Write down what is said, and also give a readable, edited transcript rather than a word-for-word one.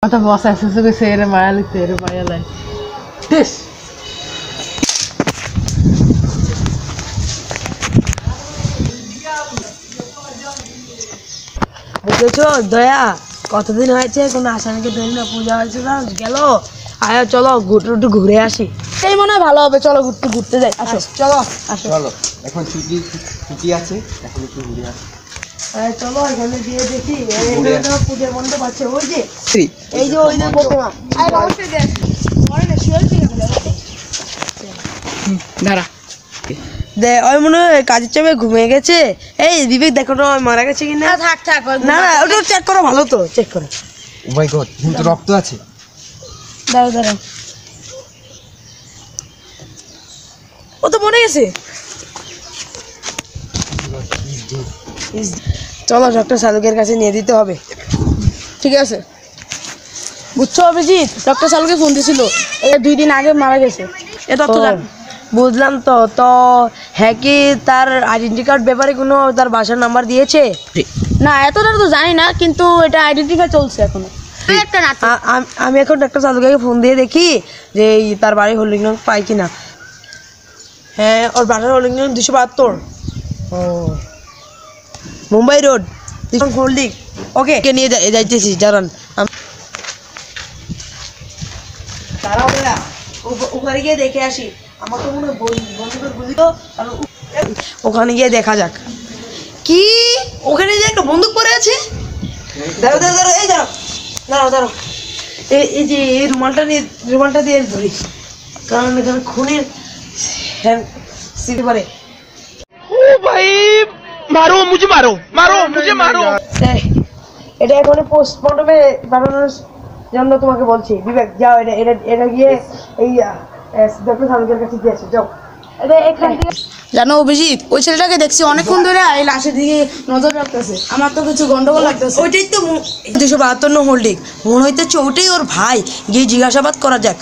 Mata bossa essa sugeira maior inteiro vai lá. This. বুঝেছো দয়া কতদিন হয়েছে কোনো আসামিকে ধরি না পূজা হয়েছে না গেল আয়া চলো একটু ঘুরে আসি এই মনে হয় ভালো হবে চলো ঘুরতে যাই আসো চলো আসো চলো এখন ছুটি আছে এখন একটু ঘুরে আসি চলো এখানে গিয়ে দেখি পূজার মন্ডপ আছে ওই যে এই যে ওই যে প্রতিমা অবশ্যই দেখ দাঁড়া দে ওই মনে হয় কাজের চাপে ঘুমিয়ে গেছে এই বিবেক দেখো না মারা গেছে কিনা থাক না না ওটা চেক করো ভালো তো চেক করো ও মাই গড কিন্তু রক্ত আছে দাঁড়াও ও তো মরে গেছে চলো ডক্টর শালুকের কাছে নিয়ে দিতে হবে ঠিক আছে বুঝছো অভিজিৎ ডক্টর শালুকে ফোন দিয়েছিল এই 2 দিন আগে মারা গেছে এ তথ্য জান বুঝলাম তো তো হ্যাঁ কি তার আইডেন্টি কার্ড ব্যাপারে কোনো তার বাসার নাম্বার দিয়েছে না এতটা তো জানি না কিন্তু এটা আইডেন্টিফাই চলছে এখনো আমি এখন ডক্টর শালুকে ফোন দিয়ে দেখি যে তার বাড়ি হোল্ডিং নং পাই কিনা হ্যাঁ ওর বাসার হোল্ডিং নং 272 ও মুম্বাই রোড হোল্ডিং ওকে কে নিয়ে যাইতেছি জানান তারাও ওখানে গিয়ে দেখে আসি আমার তো মনে হয় বন্ধুদের বুঝি তো ওখানে গিয়ে দেখা যাক কি ওখানে যে একটা বন্দুক পড়ে আছে দাঁড়াও এই দাঁড়াও এই যে এই রুমালটা দিয়ে ধরি কারণ এখানে খুনের সিটি পারে ও ভাই মারো মুঝে মারো এটা এখন পোস্টমর্টমে পাঠানোর জন্য তোমাকে বলছি বিবেক যাও এটা গিয়ে এই ডক্টর শালুকের কাছে দিয়ে আসো যাও জানো অভিজিৎ ওই ছেলেটাকে দেখছি অনেকক্ষণ ধরে এই লাশের দিকে নজর রাখতেছে আমার তো কিছু গন্ডগোল লাগতেছে ওইটাই তো 272 হোল্ডিং মনে হইতেছে ওটাই ওর ভাই গিয়ে জিজ্ঞাসাবাদ করা যাক